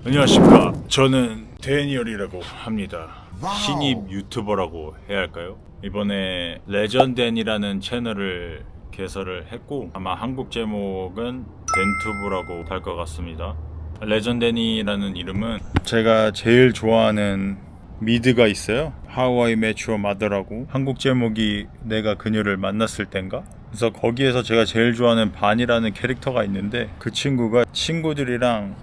안녕하십니까. 저는 데니얼이라고 합니다. 신입 유튜버라고 해야 할까요? 이번에 레전덴이라는 채널을 개설을 했고 아마 한국 제목은 덴투브라고 할 것 같습니다. 레전덴이라는 이름은 제가 제일 좋아하는 미드가 있어요. How I Met Your Mother라고. 한국 제목이 내가 그녀를 만났을 땐가? 그래서 거기에서 제가 제일 좋아하는 반이라는 캐릭터가 있는데 그 친구가 친구들이랑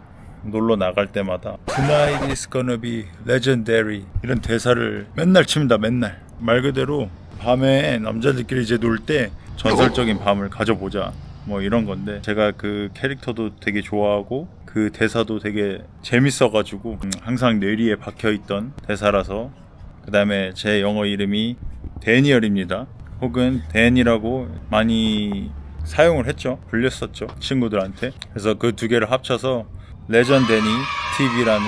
놀러 나갈 때마다 Tonight is gonna be legendary 이런 대사를 맨날 칩니다. 맨날 말 그대로 밤에 남자들끼리 이제 놀 때 전설적인 밤을 가져보자 뭐 이런 건데 제가 그 캐릭터도 되게 좋아하고 그 대사도 되게 재밌어가지고 항상 뇌리에 박혀있던 대사라서 그 다음에 제 영어 이름이 데니얼입니다. 혹은 댄이라고 많이 사용을 했죠. 불렸었죠 친구들한테. 그래서 그 두 개를 합쳐서 레전데니 TV라는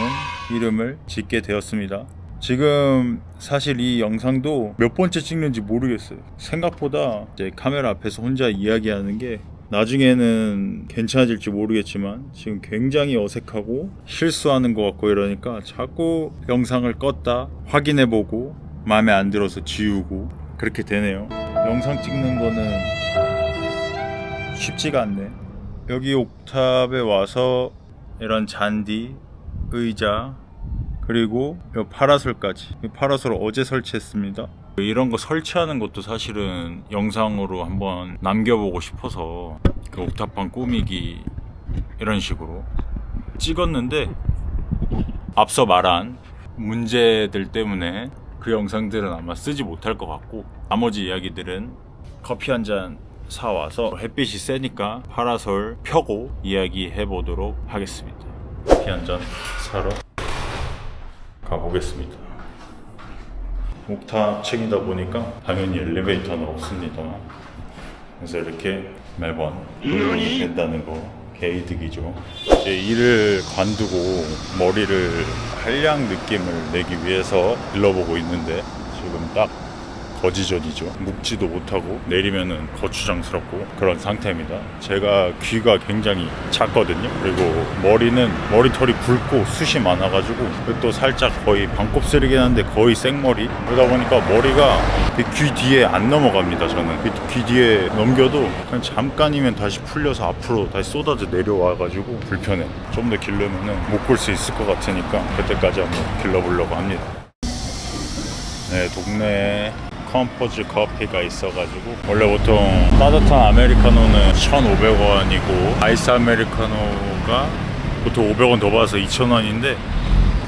이름을 짓게 되었습니다. 지금 사실 이 영상도 몇 번째 찍는지 모르겠어요. 생각보다 이제 카메라 앞에서 혼자 이야기하는 게 나중에는 괜찮아질지 모르겠지만 지금 굉장히 어색하고 실수하는 것 같고 이러니까 자꾸 영상을 껐다 확인해보고 마음에 안 들어서 지우고 그렇게 되네요. 영상 찍는 거는 쉽지가 않네. 여기 옥탑에 와서 이런 잔디, 의자, 그리고 이 파라솔까지. 이 파라솔 어제 설치했습니다. 이런 거 설치하는 것도 사실은 영상으로 한번 남겨보고 싶어서 그 옥탑방 꾸미기 이런 식으로 찍었는데 앞서 말한 문제들 때문에 그 영상들은 아마 쓰지 못할 것 같고 나머지 이야기들은 커피 한 잔 사와서 햇빛이 세니까 파라솔 펴고 이야기해 보도록 하겠습니다. 커피 한잔 사러 가보겠습니다. 옥탑층이다 보니까 당연히 엘리베이터는 없습니다. 그래서 이렇게 매번 운동이 된다는 거 개이득이죠. 이제 일을 관두고 머리를 한량 느낌을 내기 위해서 일러보고 있는데 지금 딱 거지전이죠. 묵지도 못하고 내리면은 거추장스럽고 그런 상태입니다. 제가 귀가 굉장히 작거든요. 그리고 머리털이 굵고 숱이 많아가지고 또 살짝 거의 반곱슬이긴 한데 거의 생머리. 그러다 보니까 머리가 귀 뒤에 안 넘어갑니다. 저는 귀 뒤에 넘겨도 그냥 잠깐이면 다시 풀려서 앞으로 다시 쏟아져 내려와가지고 불편해. 좀 더 기르면은 못 굴 수 있을 것 같으니까 그때까지 한번 길러보려고 합니다. 네, 동네에 컴포즈 커피가 있어가지고 원래 보통 따뜻한 아메리카노는 1,500원이고 아이스 아메리카노가 보통 500원 더 받아서 2,000원인데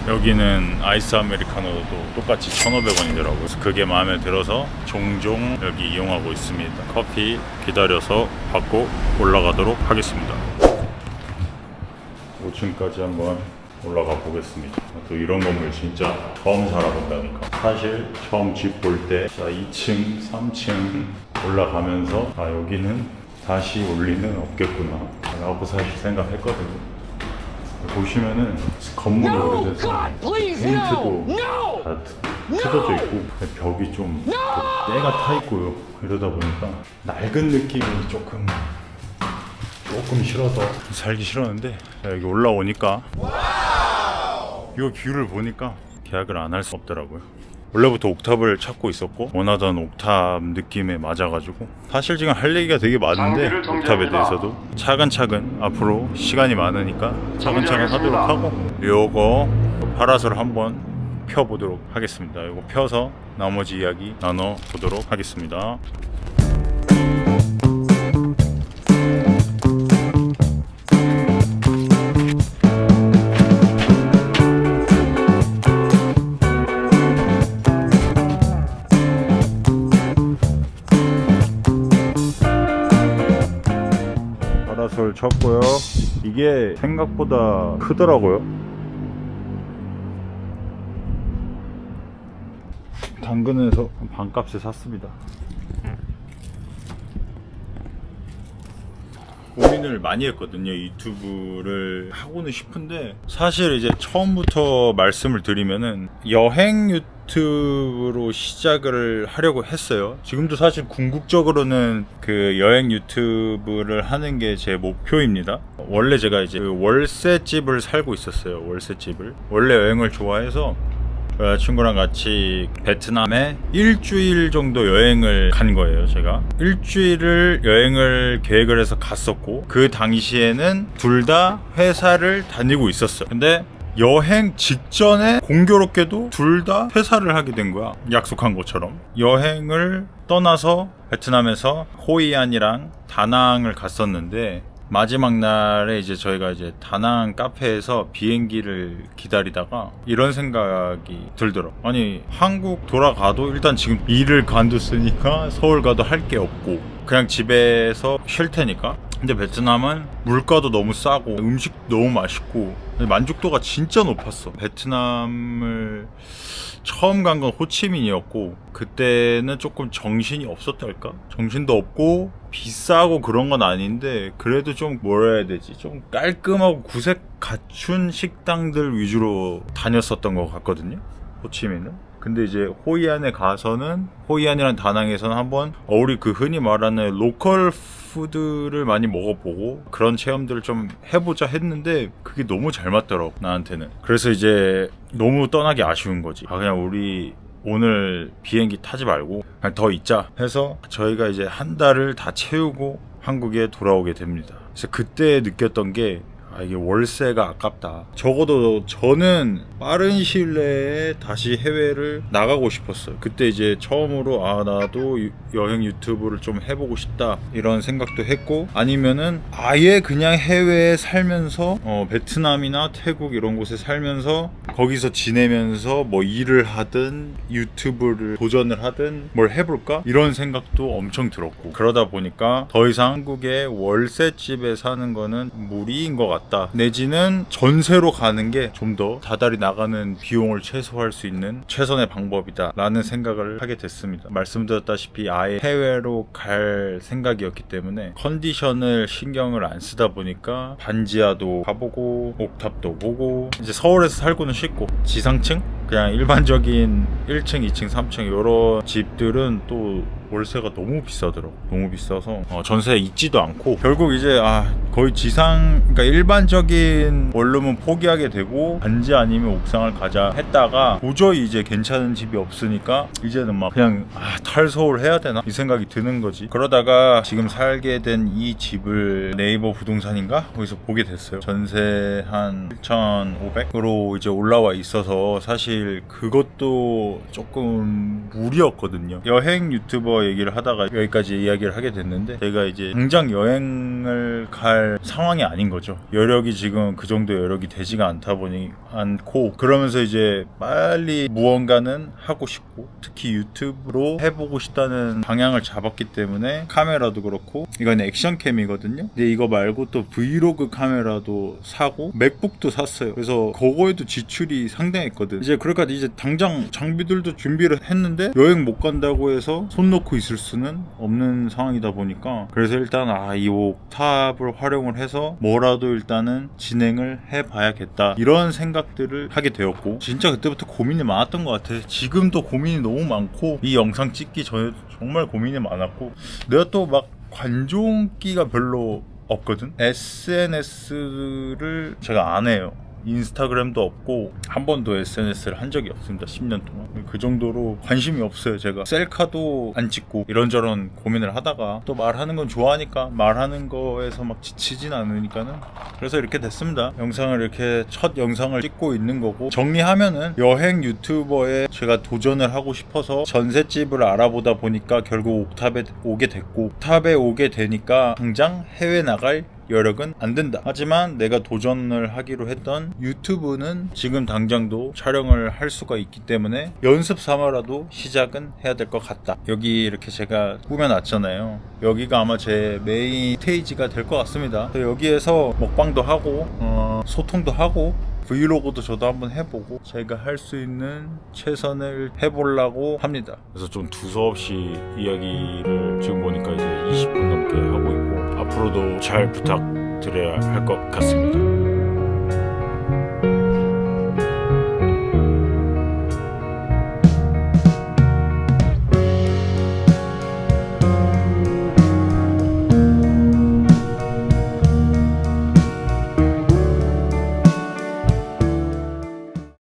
여기는 아이스 아메리카노도 똑같이 1,500원이더라고요. 그래서 그게 마음에 들어서 종종 여기 이용하고 있습니다. 커피 기다려서 받고 올라가도록 하겠습니다. 5층까지 한번 올라가 보겠습니다. 또 이런 건물 진짜 처음 살아본다니까. 사실 처음 집 볼 때 2층, 3층 올라가면서 여기는 다시 올 리는 없겠구나 라고 사실 생각했거든요. 보시면은 건물이 오래돼서 페인트도 다 뜯어져 있고 벽이 좀 때가 타 있고요. 이러다 보니까 낡은 느낌이 조금 싫어서 살기 싫었는데 여기 올라오니까 이 뷰를 보니까 계약을 안 할 수 없더라고요. 원래부터 옥탑을 찾고 있었고 원하던 옥탑 느낌에 맞아가지고 사실 지금 할 얘기가 되게 많은데 옥탑에 대해서도 차근차근 앞으로 시간이 많으니까 차근차근 하도록 하고 요거 파라솔 한번 펴보도록 하겠습니다. 요거 펴서 나머지 이야기 나눠보도록 하겠습니다. 파라솔 쳤고요. 이게 생각보다 크더라고요. 당근에서 반값에 샀습니다. 고민을 많이 했거든요. 유튜브를 하고는 싶은데, 사실 이제 처음부터 말씀을 드리면은 여행 유튜브로 시작을 하려고 했어요. 지금도 사실 궁극적으로는 그 여행 유튜브를 하는 게 제 목표입니다. 원래 제가 이제 그 월세집을 살고 있었어요. 월세집을. 원래 여행을 좋아해서 친구랑 같이 베트남에 일주일 정도 여행을 간 거예요. 제가 일주일을 여행을 계획을 해서 갔었고, 그 당시에는 둘 다 회사를 다니고 있었어요. 근데 여행 직전에 공교롭게도 둘 다 퇴사를 하게 된 거야. 약속한 것처럼. 여행을 떠나서 베트남에서 호이안이랑 다낭을 갔었는데, 마지막 날에 이제 저희가 이제 다낭 카페에서 비행기를 기다리다가 이런 생각이 들더라고요. 아니, 한국 돌아가도 일단 지금 일을 관뒀으니까 서울 가도 할 게 없고 그냥 집에서 쉴 테니까. 근데 베트남은 물가도 너무 싸고 음식 너무 맛있고 만족도가 진짜 높았어. 베트남을 처음 간 건 호치민이었고, 그때는 조금 정신이 없었달까? 정신도 없고 비싸고 그런 건 아닌데, 그래도 좀 뭐라 해야 되지? 좀 깔끔하고 구색 갖춘 식당들 위주로 다녔었던 것 같거든요, 호치민은. 근데 이제 호이안에 가서는, 호이안이랑 다낭에서는 한번 우리 그 흔히 말하는 로컬 푸드를 많이 먹어보고 그런 체험들을 좀 해보자 했는데, 그게 너무 잘 맞더라고, 나한테는. 그래서 이제 너무 떠나기 아쉬운 거지. 그냥 우리 오늘 비행기 타지 말고 그냥 더 있자 해서 저희가 이제 한 달을 다 채우고 한국에 돌아오게 됩니다. 그래서 그때 느꼈던 게, 이게 월세가 아깝다. 적어도 저는 빠른 시일 내에 다시 해외를 나가고 싶었어요. 그때 이제 처음으로 나도 여행 유튜브를 좀 해보고 싶다 이런 생각도 했고, 아니면은 아예 그냥 해외에 살면서 베트남이나 태국 이런 곳에 살면서 거기서 지내면서 뭐 일을 하든 유튜브를 도전을 하든 뭘 해볼까 이런 생각도 엄청 들었고, 그러다 보니까 더 이상 한국의 월세집에 사는 거는 무리인 것 같다. 내지는 전세로 가는 게 좀 더 다달이 나가는 비용을 최소화할 수 있는 최선의 방법이다 라는 생각을 하게 됐습니다. 말씀드렸다시피 아예 해외로 갈 생각이었기 때문에 컨디션을 신경을 안 쓰다 보니까 반지하도 가보고 옥탑도 보고, 이제 서울에서 살고는 쉽고 지상층? 그냥 일반적인 1층, 2층, 3층 이런 집들은 또 월세가 너무 비싸더라고. 너무 비싸서 전세에 있지도 않고, 결국 이제 거의 그러니까 일반적인 원룸은 포기하게 되고 반지 아니면 옥상을 가자 했다가 도저히 이제 괜찮은 집이 없으니까 이제는 막 그냥 탈서울 해야 되나 이 생각이 드는 거지. 그러다가 지금 살게 된 이 집을 네이버 부동산인가 거기서 보게 됐어요. 전세 한 1,500으로 이제 올라와 있어서 사실 그것도 조금 무리였거든요. 여행 유튜버 얘기를 하다가 여기까지 이야기를 하게 됐는데, 제가 이제 당장 여행을 갈 상황이 아닌 거죠. 여력이 지금 그 정도 여력이 되지가 않고, 그러면서 이제 빨리 무언가는 하고 싶고, 특히 유튜브로 해보고 싶다는 방향을 잡았기 때문에 카메라도 그렇고, 이건 액션캠이거든요. 근데 이거 말고 또 브이로그 카메라도 사고 맥북도 샀어요. 그래서 그거에도 지출이 상당했거든. 이제 그러니까 이제 당장 장비들도 준비를 했는데 여행 못 간다고 해서 손 놓고 있을 수는 없는 상황이다 보니까, 그래서 일단 이 옥탑을 활용을 해서 뭐라도 일단은 진행을 해봐야겠다 이런 생각들을 하게 되었고, 진짜 그때부터 고민이 많았던 것 같아. 지금도 고민이 너무 많고, 이 영상 찍기 전에도 정말 고민이 많았고, 내가 또 막 관종기가 별로 없거든. SNS를 제가 안 해요. 인스타그램도 없고 한 번도 SNS를 한 적이 없습니다. 10년 동안. 그 정도로 관심이 없어요. 제가 셀카도 안 찍고 이런저런 고민을 하다가 또 말하는 건 좋아하니까 말하는 거에서 막 지치진 않으니까는, 그래서 이렇게 됐습니다. 영상을 이렇게 첫 영상을 찍고 있는 거고, 정리하면은 여행 유튜버에 제가 도전을 하고 싶어서 전셋집을 알아보다 보니까 결국 옥탑에 오게 됐고, 옥탑에 오게 되니까 당장 해외 나갈 여력은 안 된다. 하지만 내가 도전을 하기로 했던 유튜브는 지금 당장도 촬영을 할 수가 있기 때문에 연습 삼아라도 시작은 해야 될 것 같다. 여기 이렇게 제가 꾸며놨잖아요. 여기가 아마 제 메인 스테이지가 될 것 같습니다. 여기에서 먹방도 하고 소통도 하고 브이로그도 저도 한번 해보고 제가 할 수 있는 최선을 해보려고 합니다. 그래서 좀 두서없이 이야기를 지금 보니까 이제 20분 넘게 하고 있고 앞으로도 잘 부탁드려야 할 것 같습니다.